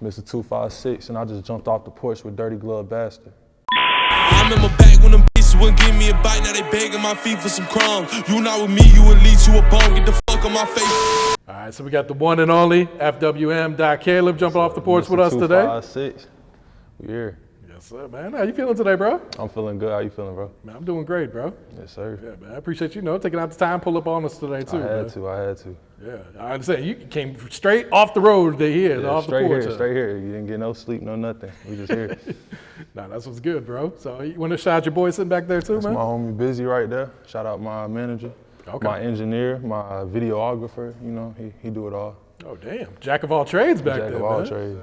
It's Mr. 256, and I just jumped off the porch with Dirty Glove Bastard. I remember back when them bitches wouldn't give me a bite, now they begging my feet for some crumbs. You not with me, you at least you a bone, get the fuck on my face. All right, so we got the one and only fwm.Kalebb jumping off the porch Mr. with us today. 256, we here. Yes, sir, man. How you feeling today, bro? I'm feeling good. How you feeling, bro? Man, I'm doing great, bro. Yes, sir. Yeah, man. I appreciate you taking out the time, pull up on us today, too. I had to. Yeah, I understand. You came straight off the road to here, off the porch. Straight here. You didn't get no sleep, no nothing. We just here. Nah, that's what's good, bro. So you want to shout out your boy sitting back there, too, That's man? my homie Busy right there. Shout out my manager, my engineer, my videographer. You know, he do it all. Oh, damn. Jack of all trades back there, Jack of all trades.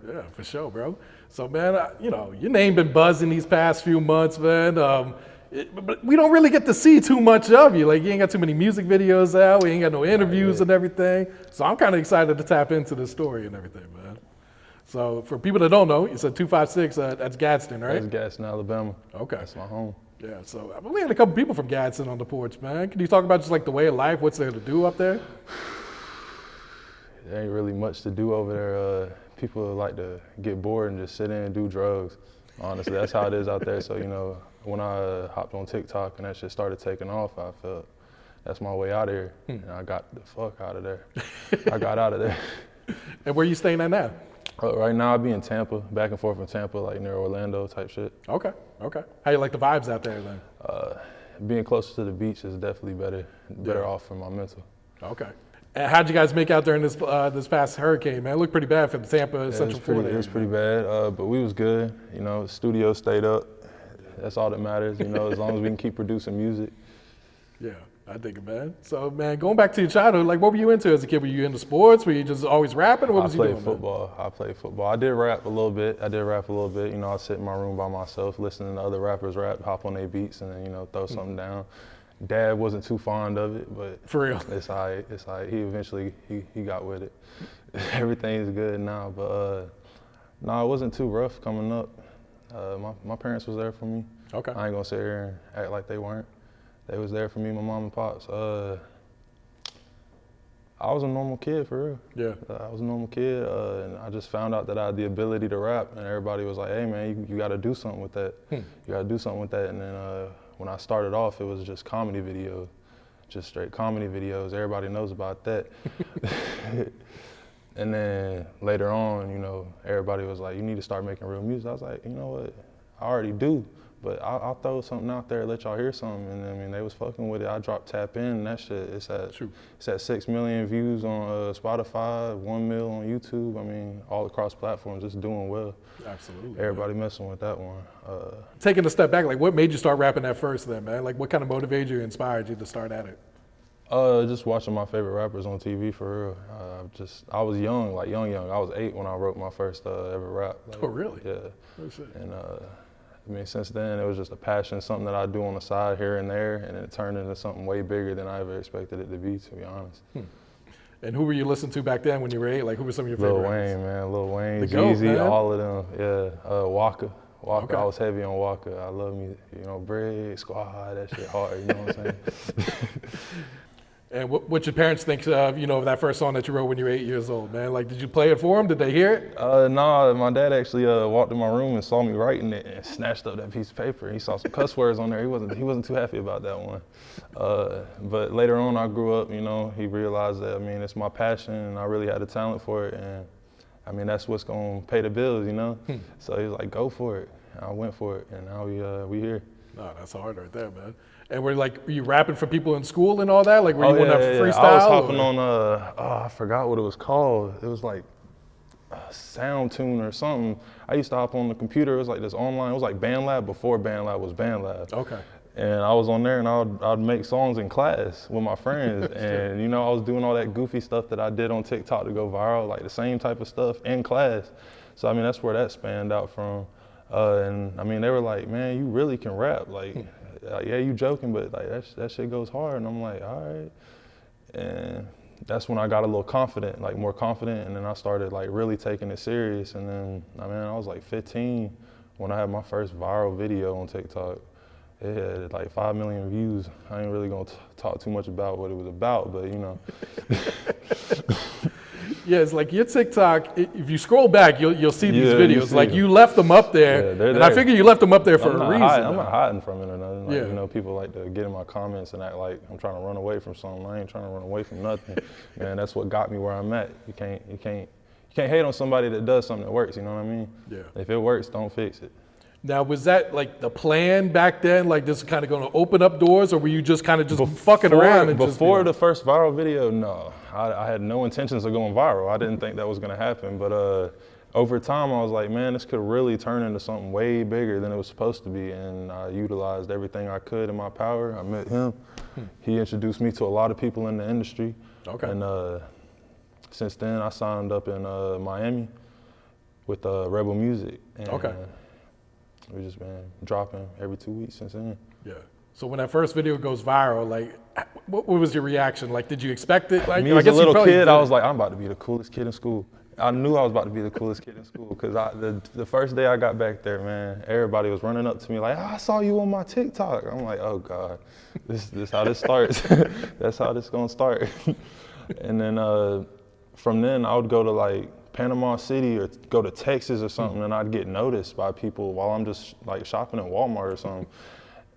Yeah, for sure, bro. So, man, your name been buzzing these past few months, man. But we don't really get to see too much of you. Like, you ain't got too many music videos out. We ain't got no interviews and everything. So I'm kind of excited to tap into the story and everything, man. So for people that don't know, you said 256, that's Gadsden, right? That's Gadsden, Alabama. Okay. That's my home. Yeah, so I've only had a couple people from Gadsden on the porch, man. Can you talk about just like the way of life, what's there to do up there? There ain't really much to do over there. People like to get bored and just sit in and do drugs. Honestly, that's how it is out there. So, when I hopped on TikTok and that shit started taking off, I felt that's my way out of here. And I got the fuck out of there. I got out of there. And where you staying at now? Right now I be in Tampa, back and forth from Tampa, like near Orlando type shit. Okay. How you like the vibes out there then? Being closer to the beach is definitely better off for my mental. Okay. And how'd you guys make out during this past hurricane, man? It looked pretty bad for the Tampa, Central Florida. It was pretty bad, but we was good. The studio stayed up. That's all that matters, as long as we can keep producing music. Yeah, I dig it, man. So, man, going back to your childhood, like, what were you into as a kid? Were you into sports? Were you just always rapping? What was you doing? I played football. I did rap a little bit. I'd sit in my room by myself, listening to other rappers rap, hop on their beats, and then, throw something down. Dad wasn't too fond of it, but for real, it's all right. He eventually he got with it. Everything's good now, but no, it wasn't too rough coming up. My parents was there for me. Okay. I ain't gonna sit here and act like they weren't. They was there for me, my mom and pops. I was a normal kid, for real. Yeah. I was a normal kid, and I just found out that I had the ability to rap, and everybody was like, hey man, you gotta do something with that. You gotta do something with that, and then when I started off, it was just comedy videos, just straight comedy videos. Everybody knows about that. And then later on, everybody was like, you need to start making real music. I was like, you know what, I already do, but I'll throw something out there, let y'all hear something. And they was fucking with it. I dropped Tap In, and that shit, it's at 6 million views on Spotify, 1 mil on YouTube. All across platforms, it's doing well. Absolutely. Everybody messing with that one. Taking a step back, like what made you start rapping at first then, man? Like what kind of motivated you, inspired you to start at it? Just watching my favorite rappers on TV, for real. I was young, like young. I was 8 when I wrote my first ever rap. Oh, really? Yeah. Oh, shit. And since then, it was just a passion, something that I do on the side here and there, and it turned into something way bigger than I ever expected it to be, to be honest. And who were you listening to back then when you were 8? Like, who were some of your favorite rappers? Lil Wayne, Jeezy, all of them, yeah. Waka, Okay. I was heavy on Waka. I love me, Bread, Squad, that shit hard, you know what I'm saying? And what your parents think of that first song that you wrote when you were 8 years old, man? Like, did you play it for them? Did they hear it? No, my dad actually walked in my room and saw me writing it and snatched up that piece of paper. He saw some cuss words on there. He wasn't too happy about that one. But later on, I grew up. He realized that it's my passion and I really had the talent for it, and that's what's gonna pay the bills, So he was like, go for it. And I went for it, and now we here. No, that's hard right there, man. And were you rapping for people in school and all that? Like, were you doing that freestyle? I was hopping on, I forgot what it was called. It was like Sound Tune or something. I used to hop on the computer. It was like this online, it was like BandLab before BandLab was BandLab. Okay. And I was on there and I'd make songs in class with my friends. And I was doing all that goofy stuff that I did on TikTok to go viral, like the same type of stuff in class. So that's where that spanned out from. And they were like, man, you really can rap. Like, yeah, you joking, but like that shit goes hard. And I'm like, all right. And that's when I got a little confident, like more confident. And then I started like really taking it serious. And then, I was like 15 when I had my first viral video on TikTok. It had like 5 million views. I ain't really gonna talk too much about what it was about, but Yeah, it's like your TikTok, if you scroll back, you'll see these Yeah, you videos. see Like them. you left them up there, Yeah, they're and I there. figure you left them up there for a reason. I'm not hiding from it or nothing. Like, Yeah. you know, people like to get in my comments and act like I'm trying to run away from something. I ain't trying to run away from nothing. Man, that's what got me where I'm at. You can't hate on somebody that does something that works, you know what I mean? Yeah. If it works, don't fix it. Now, was that like the plan back then? Like this is kind of going to open up doors, or were you just kind of just fucking around? And Before just the first viral video, no. I had no intentions of going viral. I didn't think that was gonna happen, but over time I was like, man, this could really turn into something way bigger than it was supposed to be, and I utilized everything I could in my power. I met him. He introduced me to a lot of people in the industry. Okay. And since then I signed up in Miami with Rebel Music. And, Okay. we just been dropping every 2 weeks since then. Yeah. So when that first video goes viral, like, what was your reaction? Like, did you expect it? Like, Me I as a guess you little probably kid, did. I was like, I'm about to be the coolest kid in school. I knew I was about to be the coolest kid in school because the first day I got back there, man, everybody was running up to me like, I saw you on my TikTok. I'm like, oh God, this how this starts. That's how this gonna start. And then from then I would go to like Panama City or go to Texas or something, and I'd get noticed by people while I'm just like shopping at Walmart or something.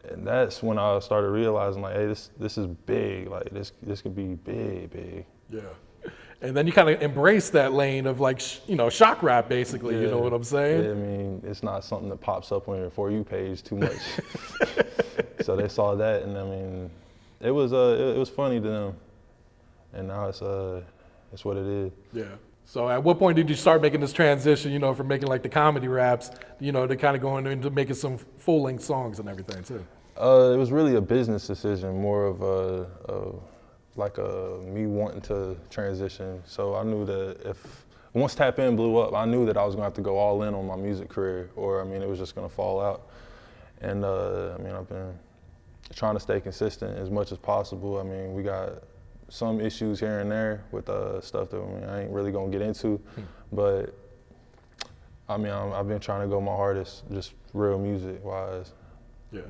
And that's when I started realizing like, hey, this is big. Like this could be big. Yeah. And then you kind of embrace that lane of like, shock rap basically, you know what I'm saying? Yeah, I mean, it's not something that pops up on your For You page too much. So they saw that, and I mean, it was funny to them. And now it's what it is. Yeah. So at what point did you start making this transition, from making like the comedy raps, to kind of going into making some full-length songs and everything too? It was really a business decision, more of me wanting to transition. So I knew that once Tap In blew up, I knew that I was gonna have to go all in on my music career, or I mean, it was just gonna fall out. And I mean, I've been trying to stay consistent as much as possible. I mean, we got some issues here and there with stuff that I ain't really gonna get into, but I mean, I've been trying to go my hardest, just real music wise. Yeah.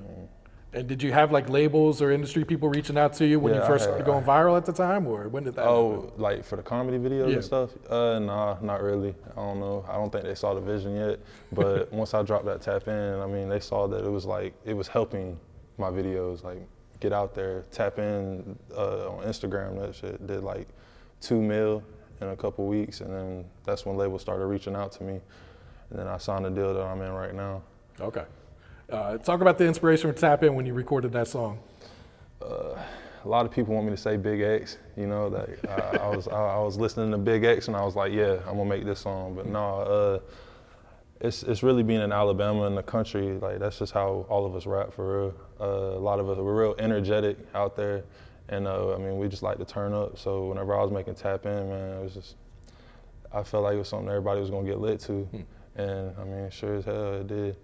And did you have like labels or industry people reaching out to you when you first started going viral at the time, or when did that happen? Like for the comedy videos and stuff? Nah, not really. I don't know. I don't think they saw the vision yet. But once I dropped that Tap In, I mean, they saw that it was helping my videos, like get out there. Tap In on Instagram, that shit did like 2 mil in a couple weeks, and then that's when labels started reaching out to me. And then I signed a deal that I'm in right now. Okay. Talk about the inspiration for Tap In when you recorded that song. A lot of people want me to say Big X, that I was listening to Big X and I was like, yeah, I'm gonna make this song. But no, it's really being in Alabama in the country, like that's just how all of us rap for real. A lot of us, we're real energetic out there, and I mean, we just like to turn up. So whenever I was making Tap In, man, it was just, I felt like it was something everybody was gonna get lit to. And I mean, sure as hell it did.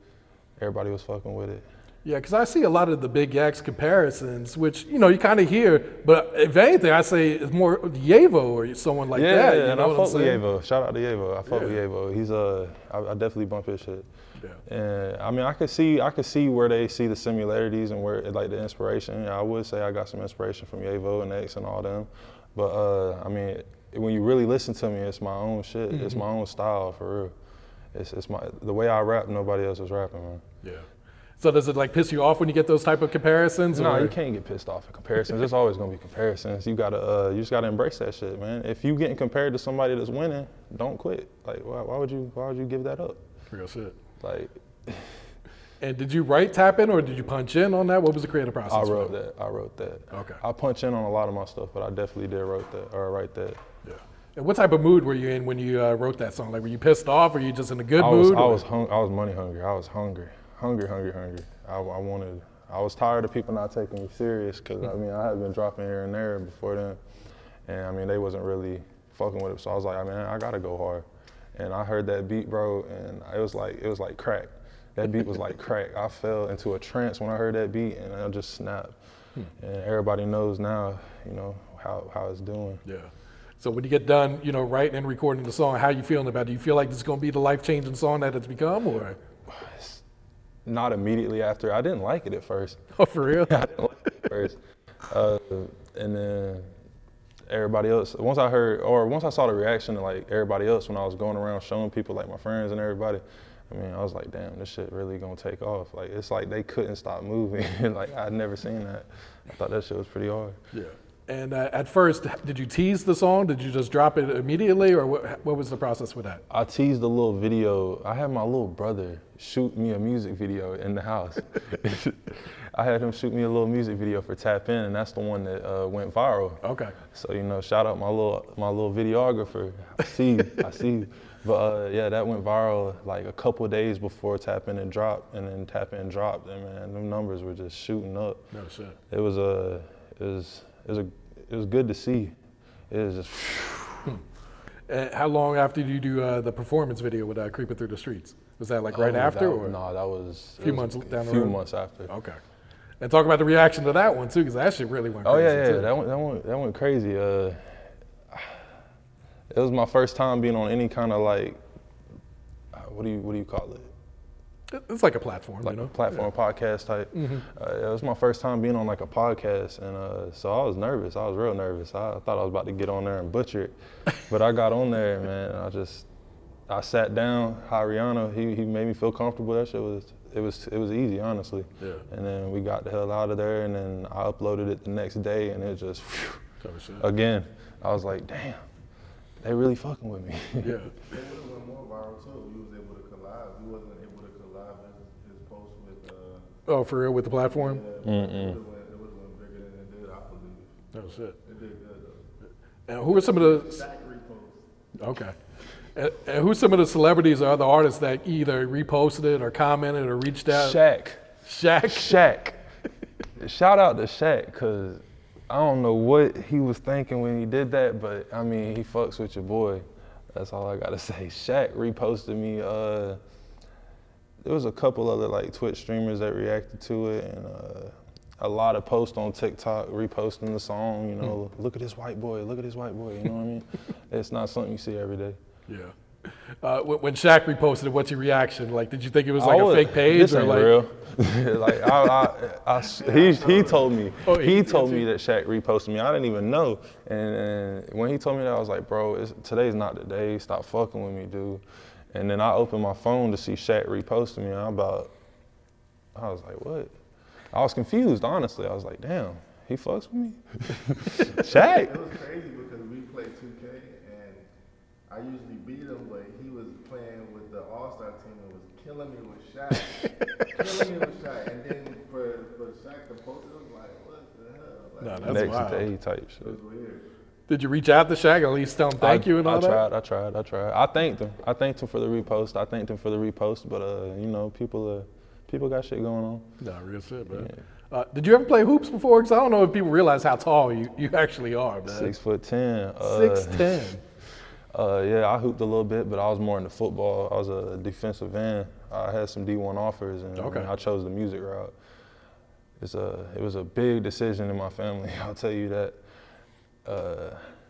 Everybody was fucking with it. Yeah, because I see a lot of the Big X comparisons, which, you kind of hear, but if anything, I say it's more Yevo or someone like that. Yeah, and I fuck with saying? Yevo. Shout out to Yevo. I fuck with Yevo. He's I definitely bump his shit. Yeah. And I mean, I could see where they see the similarities and where like the inspiration. Yeah, I would say I got some inspiration from Yevo and X and all them. But I mean, when you really listen to me, it's my own shit. It's my own style for real. It's the way I rap. Nobody else is rapping, man. Yeah. So does it like piss you off when you get those type of comparisons? No, or? you can't get pissed off at comparisons. There's always gonna be comparisons. You just gotta embrace that shit, man. If you getting compared to somebody that's winning, don't quit. Like, why would you give that up? Real shit. Like. And did you write Tap In or did you punch in on that? What was the creative process? I wrote that. Okay. I punch in on a lot of my stuff, but I definitely did write that. Yeah. And what type of mood were you in when you wrote that song? Like, were you pissed off? Or were you just in a good mood? I was money hungry. I was hungry. I was tired of people not taking me serious because I mean I had been dropping here and there before then, and I mean they wasn't really fucking with it. So I was like, man, I gotta go hard. And I heard that beat, bro, and it was like crack. That beat was like crack. I fell into a trance when I heard that beat, and I just snapped. And everybody knows now, how it's doing. Yeah. So when you get done, writing and recording the song, how you feeling about it? Do you feel like this is going to be the life-changing song that it's become, or? Not immediately after. I didn't like it at first. Oh, for real? I didn't like it at first. And then everybody else, once I saw the reaction of like everybody else when I was going around showing people, like my friends and everybody, I mean, I was like, damn, this shit really gonna take off. Like, it's like they couldn't stop moving. Like, I'd never seen that. I thought that shit was pretty hard. Yeah. And at first, did you tease the song? Did you just drop it immediately, or what was the process with that? I teased a little video. I had my little brother shoot me a music video in the house. I had him shoot me a little music video for Tap In, and that's the one that went viral. Okay. So, you know, shout out my little videographer. I see you. But yeah, that went viral like a couple of days before Tap In and dropped, and then Tap In dropped, and man, them numbers were just shooting up. No shit. It was good to see. It was just. How long after did you do the performance video with Creeping Through the Streets? Was that like right after? No, that was a few months down the road? A few months after. Okay. And talk about the reaction to that one too, because that shit really went crazy. Oh yeah, too. that went crazy. It was my first time being on any kind of like, what do you call it? It's like a platform, like you know? a platform podcast type. Mm-hmm. It was my first time being on like a podcast, and so I was nervous. I was real nervous. I thought I was about to get on there and butcher it, but I got on there, man. I sat down. Rihanna, he made me feel comfortable. That shit was easy, honestly. Yeah. And then we got the hell out of there, and then I uploaded it the next day, and it just, again, I was like, damn, they really fucking with me. Yeah. It would have went more viral too. You was able to collab. You wasn't able to collab his post with. Oh, for real, with the platform? Yeah, it would have went bigger than it did, I believe. Oh shit. It did good though. And who are some of the? Shaq repost. Okay. And who's some of the celebrities or other artists that either reposted it or commented or reached out? Shaq. Shaq. Shout out to Shaq, because I don't know what he was thinking when he did that, but I mean, he fucks with your boy. That's all I gotta say. Shaq reposted me. There was a couple other like Twitch streamers that reacted to it, and a lot of posts on TikTok reposting the song. You know, look at this white boy. Look at this white boy. You know what I mean? It's not something you see every day. Yeah. When Shaq reposted it, what's your reaction? Like, did you think it was like a fake page this or ain't like? Real. Like he told me. Oh, he told me that Shaq reposted me. I didn't even know. And when he told me that, I was like, bro, today's not the day. Stop fucking with me, dude. And then I opened my phone to see Shaq reposting me. I was like, what? I was confused, honestly. I was like, damn, he fucks with me? Shaq? It was crazy because we played 2K and I usually beat him, but he was playing with the All-Star team and was killing me with Shaq. And then for Shaq to post it, I was like, what the hell? Like, No, that's next wild. day type shit. it was weird. Did you reach out to Shaq and at least tell him thank you and all that? I tried. I thanked him. I thanked him for the repost. But you know, people got shit going on. No, real shit, man. Yeah. Did you ever play hoops before? Because I don't know if people realize how tall you actually are, man. 6'10". 6'10". Yeah, I hooped a little bit, but I was more into football. I was a defensive end. I had some D1 offers, and I chose the music route. It was a big decision in my family, I'll tell you that.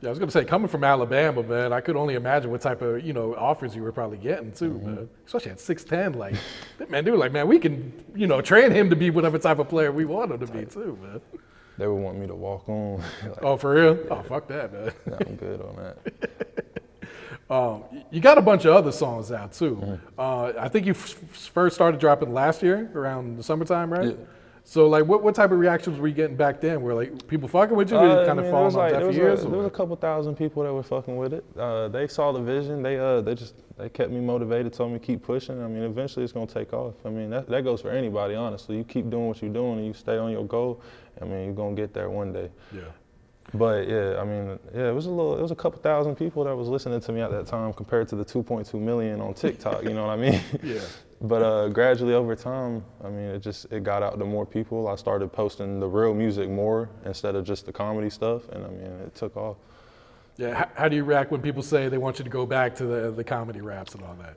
Yeah, I was gonna say, coming from Alabama, man, I could only imagine what type of offers you were probably getting too, man. Especially at 6'10", like, man, they were like, man, we can train him to be whatever type of player we want him to be too, man. They would want me to walk on. Like, oh, for real? Oh, fuck that, man. Nah, I'm good on that. You got a bunch of other songs out too. I think you first started dropping last year around the summertime, right? Yeah. So like, what type of reactions were you getting back then? Were like people fucking with you? Or you kind of falling on deaf ears? There was a couple thousand people that were fucking with it. They saw the vision. They kept me motivated, told me keep pushing. I mean, eventually it's gonna take off. I mean, that goes for anybody, honestly. You keep doing what you're doing and you stay on your goal. I mean, you're gonna get there one day. Yeah. But yeah, I mean, yeah, it was a couple thousand people that was listening to me at that time compared to the 2.2 million on TikTok. You know what I mean? Yeah. But gradually over time, I mean, it got out to more people. I started posting the real music more instead of just the comedy stuff, and I mean, it took off. Yeah. How do you react when people say they want you to go back to the comedy raps and all that?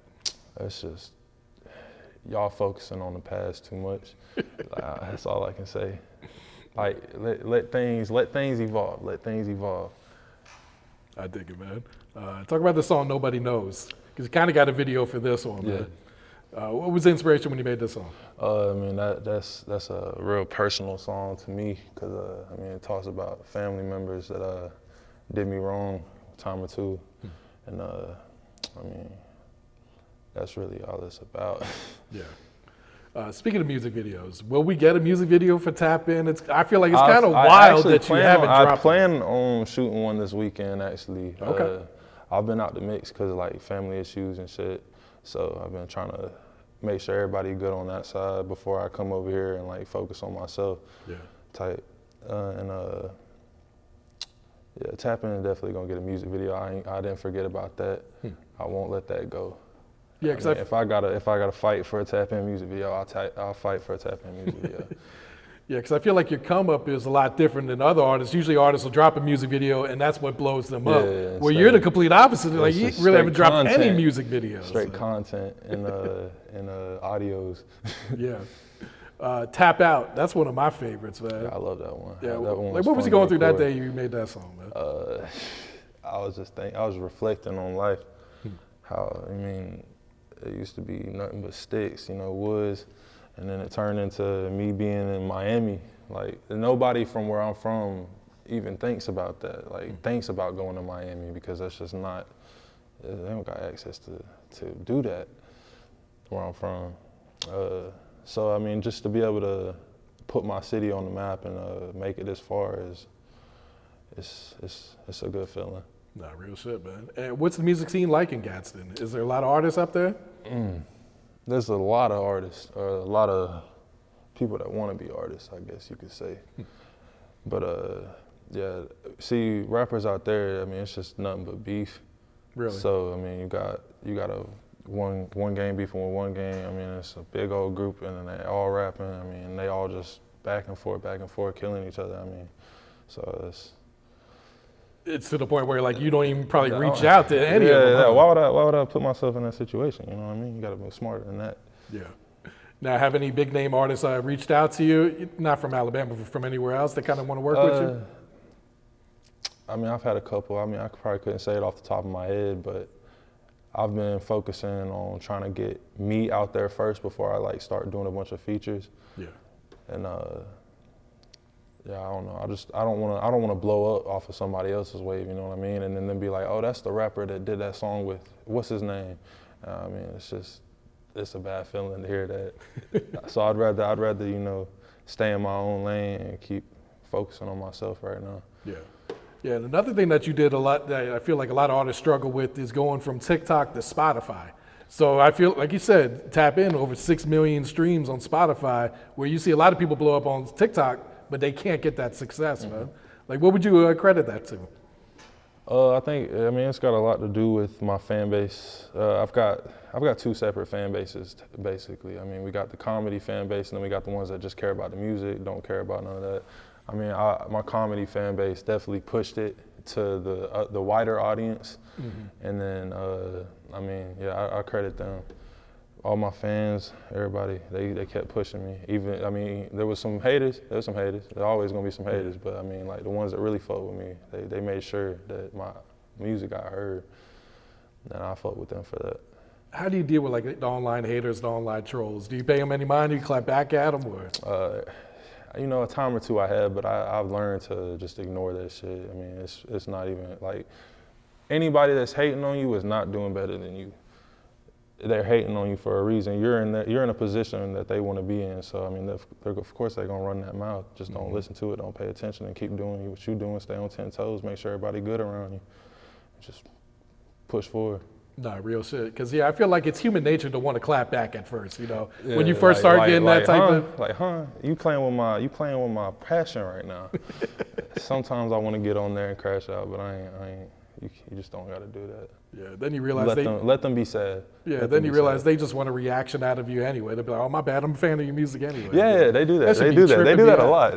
That's just y'all focusing on the past too much. That's all I can say. Like let things evolve. Let things evolve. I dig it, man. Talk about the song "Nobody Knows" because you kind of got a video for this one, man. What was the inspiration when you made this song? I mean, that's a real personal song to me because I mean, it talks about family members that did me wrong a time or two. And I mean, that's really all it's about. Yeah. Speaking of music videos, will we get a music video for Tap In? I feel like it's kind of wild that you haven't dropped. I plan on shooting one this weekend, actually. Okay. I've been out the mix because of like family issues and shit. So I've been trying to make sure everybody good on that side before I come over here and like focus on myself. Yeah. Type. Yeah, Tap In is definitely gonna get a music video. I didn't forget about that. I won't let that go. Yeah, because if I gotta fight for a Tap In music video, I'll fight for a Tap In music video. Yeah, because I feel like your come up is a lot different than other artists. Usually artists will drop a music video and that's what blows them up. Where you're the complete opposite. Like you really haven't dropped any music videos. Straight content and audios. Yeah. Tap Out, that's one of my favorites, man. Yeah, I love that one. Yeah, that one like what was you going through that day you made that song, man? I was reflecting on life. How, I mean, it used to be nothing but sticks, you know, woods, and then it turned into me being in Miami. Like, nobody from where I'm from even thinks about that, like, thinks about going to Miami, because that's just not, they don't got access to do that where I'm from. So, I mean, just to be able to put my city on the map and make it this far it's a good feeling. Nah, real shit, man. And what's the music scene like in Gadsden? Is there a lot of artists up there? There's a lot of artists, a lot of people that want to be artists, I guess you could say. But yeah, see, rappers out there, I mean, it's just nothing but beef. Really? So, I mean, you got a one gang beefing with one gang. I mean, it's a big old group, and then they all rapping. I mean, they all just back and forth, killing each other. I mean, so it's to the point where like you don't even probably reach out to any of them. Yeah. Why would I put myself in that situation? You know what I mean? You got to be smarter than that. Yeah. Now, have any big name artists reached out to you, not from Alabama, but from anywhere else that kind of want to work with you? I mean, I've had a couple. I mean, I probably couldn't say it off the top of my head, but I've been focusing on trying to get me out there first before I like start doing a bunch of features. Yeah. And yeah, I don't know. I don't want to blow up off of somebody else's wave. You know what I mean? And then be like, oh, that's the rapper that did that song with what's his name? I mean, it's a bad feeling to hear that. So I'd rather you know stay in my own lane and keep focusing on myself right now. Yeah. Yeah, and another thing that you did a lot that I feel like a lot of artists struggle with is going from TikTok to Spotify. So I feel, like you said, Tap In, over 6 million streams on Spotify, where you see a lot of people blow up on TikTok, but they can't get that success, man. Like, what would you credit that to? I mean, it's got a lot to do with my fan base. I've got two separate fan bases, basically. I mean, we got the comedy fan base, and then we got the ones that just care about the music, don't care about none of that. I mean, my comedy fan base definitely pushed it to the wider audience, and then I mean, yeah, I credit them. All my fans, everybody, they kept pushing me. Even, I mean, there was some haters. There's always gonna be some haters, but I mean, like the ones that really fuck with me, they made sure that my music got heard, and I fuck with them for that. How do you deal with like the online haters, the online trolls? Do you pay them any mind? Do you clap back at them, or? You know, a time or two I have, but I've learned to just ignore that shit. I mean, it's not even like anybody that's hating on you is not doing better than you. They're hating on you for a reason. You're in a position that they want to be in. So I mean, of course they're gonna run that mouth. Just don't listen to it. Don't pay attention and keep doing what you're doing. Stay on 10 toes. Make sure everybody good around you. Just push forward. Nah, real shit. Because yeah, I feel like it's human nature to want to clap back at first. You know, when you first start getting that type of you playing with my passion right now. Sometimes I want to get on there and crash out, but I ain't. You just don't got to do that. Yeah. Then you realize let them be sad. Yeah. Then you realize they just want a reaction out of you anyway. They'll be like, oh my bad, I'm a fan of your music anyway. Yeah, they do that. They do that a lot.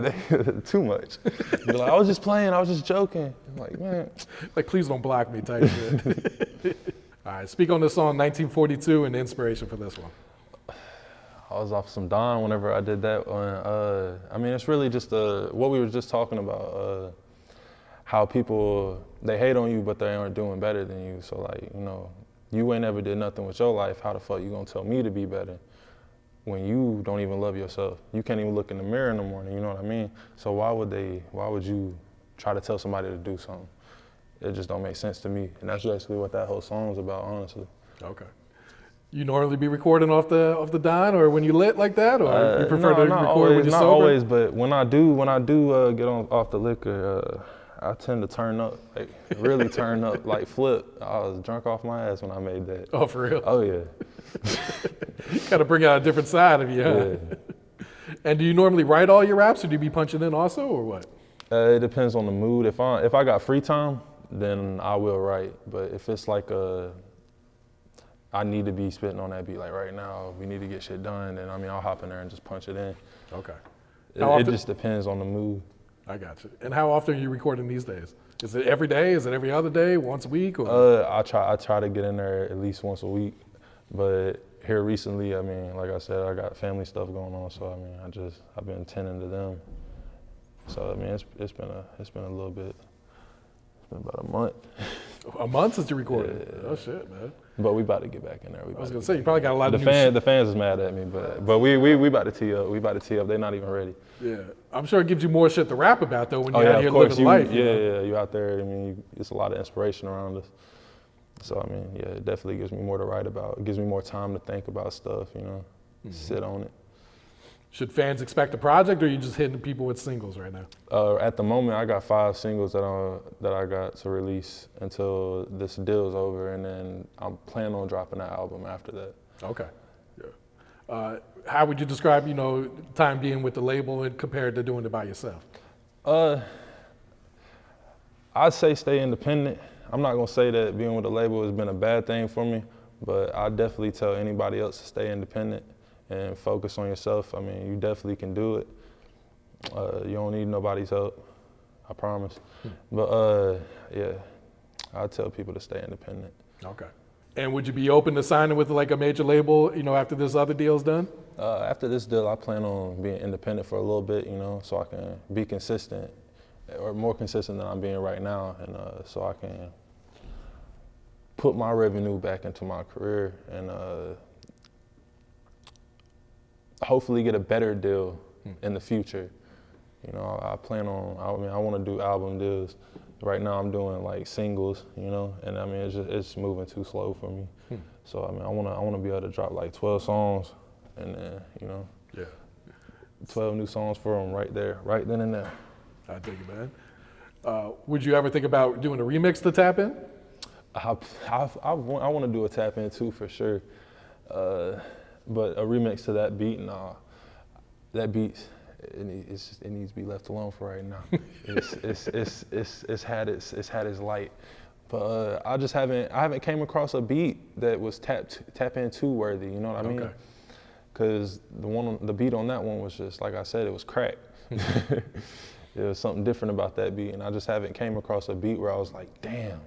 Too much. Be like, I was just playing. I was just joking. I'm like, man. Like, please don't block me type shit. All right, speak on this song, 1942, and the inspiration for this one. I was off some Don whenever I did that one. I mean, it's really just what we were just talking about, how people, they hate on you, but they aren't doing better than you. So like, you know, you ain't never did nothing with your life. How the fuck you gonna tell me to be better when you don't even love yourself? You can't even look in the mirror in the morning, you know what I mean? So why would you try to tell somebody to do something? it just don't make sense to me. And that's basically what that whole song's about, honestly. Okay. You normally be recording off the dime or when you lit like that, or you prefer to record always, when you're not sober? always, but when I do get off the liquor, I tend to turn up, like really turn up, like flip. I was drunk off my ass when I made that. Oh, for real? Oh yeah. Kind of bring out a different side of you, huh? Yeah. And do you normally write all your raps, or do you be punching in also, or what? It depends on the mood. If I got free time, then I will write. But if it's like I need to be spitting on that beat like right now, we need to get shit done, then I mean I'll hop in there and just punch it in. Okay. It just depends on the mood. I got you. And how often are you recording these days? Is it every day? Is it every other day? Once a week? Or? I try to get in there at least once a week. But here recently, I mean, like I said, I got family stuff going on, so I mean I've been tending to them. So I mean it's been a little bit. It's been about a month. A month since you recorded? Yeah. Oh shit, man. But we about to get back in there. I was gonna say you probably got a lot of the fans is mad at me, but we about to tee up. We about to tee up. They're not even ready. Yeah, I'm sure it gives you more shit to rap about though when you're out here living life. Yeah, you out there. I mean, it's a lot of inspiration around us. So I mean, yeah, it definitely gives me more to write about. It gives me more time to think about stuff. You know, sit on it. Should fans expect a project, or are you just hitting people with singles right now? At the moment, I got 5 singles that I got to release until this deal's over, and then I'm planning on dropping that album after that. Okay. Yeah. How would you describe, time being with the label and compared to doing it by yourself? I'd say stay independent. I'm not gonna say that being with the label has been a bad thing for me, but I definitely tell anybody else to stay independent and focus on yourself. I mean, you definitely can do it. You don't need nobody's help, I promise. But yeah, I tell people to stay independent. Okay. And would you be open to signing with like a major label, after this other deal's done? After this deal, I plan on being independent for a little bit, so I can be consistent, or more consistent than I'm being right now, and so I can put my revenue back into my career and hopefully get a better deal in the future. I plan on, I want to do album deals. Right now I'm doing like singles, and I mean, it's moving too slow for me. So I mean, I want to be able to drop like 12 songs and then, yeah, 12 new songs for them right there, right then and there. I dig it, man. Would you ever think about doing a remix to tap in? I want to do a tap in too, for sure. But a remix to that beat, nah. That beat, it needs to be left alone for right now. It's had its light, but I haven't came across a beat that was tap in too worthy. You know what I mean? Because the beat on that one was just, like I said, it was crack. There was something different about that beat, and I just haven't came across a beat where I was like, damn,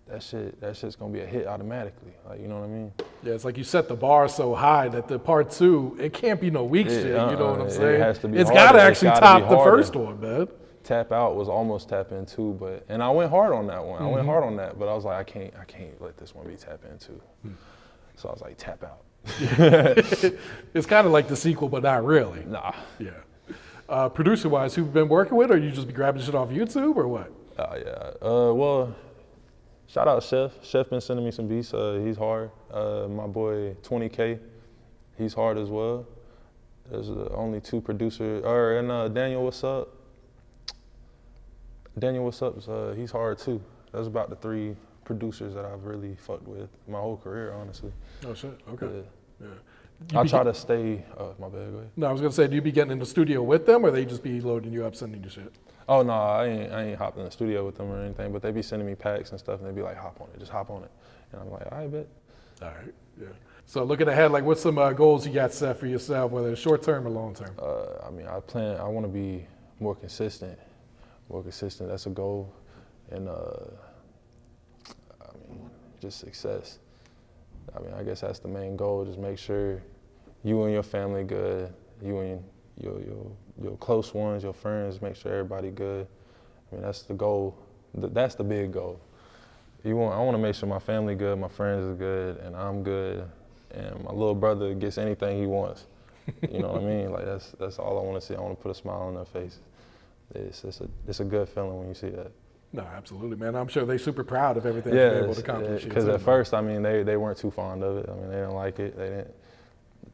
that shit's gonna be a hit automatically. Like, you know what I mean? Yeah, it's like you set the bar so high that the part 2, it can't be no weak shit, you know what I'm saying? It has to be It's harder. gotta actually top the harder. first one, man. Tap Out was almost tap in too, and I went hard on that one. I went hard on that, but I was like, I can't let this one be tap in too. So I was like, Tap Out. It's kind of like the sequel, but not really. Nah. Yeah. Producer-wise, who've been working with, or you just be grabbing shit off YouTube, or what? Yeah. Well, shout out Chef. Chef been sending me some beats. He's hard. My boy 20K, he's hard as well. There's only 2 producers. And Daniel, what's up? Daniel, what's up? He's hard too. That's about the 3 producers that I've really fucked with my whole career, honestly. Oh shit. Okay. Yeah. I try to stay. My bad. Go ahead. No, I was gonna say, do you be getting in the studio with them, or they just be loading you up, sending you shit? Oh no, I ain't hopped in the studio with them or anything, but they be sending me packs and stuff, and they be like, hop on it, just hop on it. And I'm like, all right, bet. All right, yeah. So looking ahead, like what's some goals you got set for yourself, whether it's short term or long term? I mean, I want to be more consistent. That's a goal. And I mean, just success. I mean, I guess that's the main goal. Just make sure you and your family good. You and your close ones, your friends, make sure everybody good. I mean, that's the goal. That's the big goal. I want to make sure my family good, my friends are good, and I'm good, and my little brother gets anything he wants. You know what I mean? Like that's all I want to see. I want to put a smile on their face. It's a good feeling when you see that. No, absolutely, man. I'm sure they're super proud of everything they're able to accomplish. Because at first, I mean, they weren't too fond of it. I mean, they didn't like it. They didn't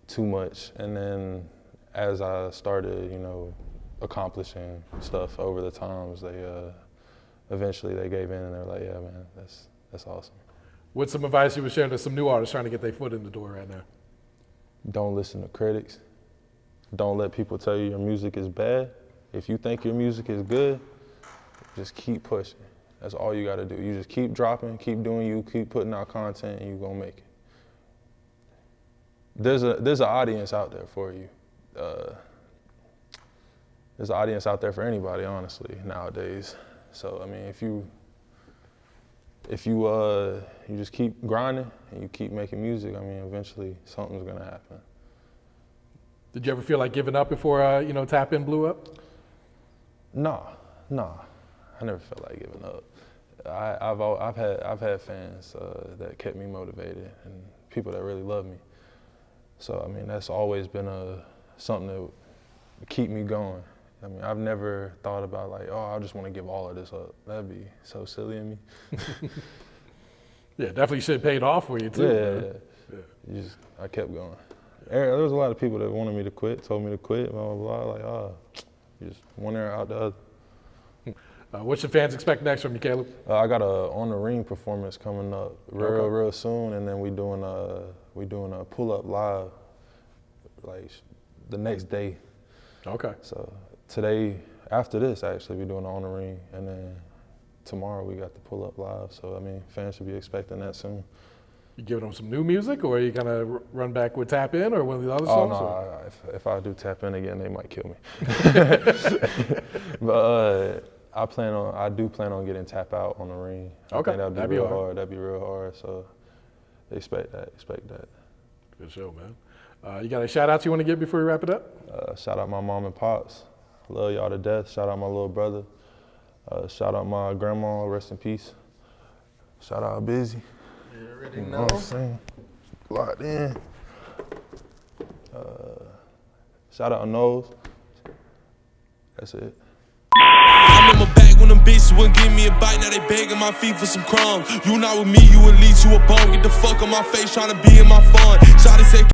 too much. And then as I started, you know, accomplishing stuff over the times, they eventually they gave in and they're like, yeah, man, that's awesome. What's some advice you would share to some new artists trying to get their foot in the door right now? Don't listen to critics. Don't let people tell you your music is bad. If you think your music is good, just keep pushing. That's all you gotta do. You just keep dropping, keep doing you, keep putting out content, and you're gonna make it. There's an audience out there for you. There's an audience out there for anybody, honestly, nowadays. So I mean, if you just keep grinding and you keep making music, I mean, eventually something's gonna happen. Did you ever feel like giving up before you know, Tap In blew up? Nah. I never felt like giving up. I've had fans that kept me motivated and people that really love me. So I mean, that's always been something that would keep me going. I mean, I've never thought about like, oh, I just want to give all of this up. That'd be so silly of me. Yeah, definitely should have paid off for you too. Yeah. I kept going. There was a lot of people that wanted me to quit, told me to quit, blah, blah, blah. Like, oh, you just one ear out the other. What should fans expect next from you, Caleb? I got a On the Ring performance coming up real soon, and then we doing a pull-up live, like the next day. Okay. So today, after this, actually, we're doing On the Ring, and then tomorrow we got the pull-up live. So I mean, fans should be expecting that soon. You giving them some new music, or are you gonna run back with Tap In, or one of the other Oh songs? no, if I do Tap In again, they might kill me. But I do plan on getting Tap Out on the Ring. Okay, I think that'd be real hard. That'd be real hard. So expect that. Good show, man. You got any shout outs you want to give before we wrap it up? Shout out my mom and pops. Love y'all to death. Shout out my little brother. Shout out my grandma. Rest in peace. Shout out Busy. You already You know know. what I'm saying? Locked in. Shout out Nose. That's it. I remember back when them bitches wouldn't give me a bite, now they begging my feet for some crumbs. You not with me, you would lead to a bone. Get the fuck on my face, trying to be in my fun. Shawty said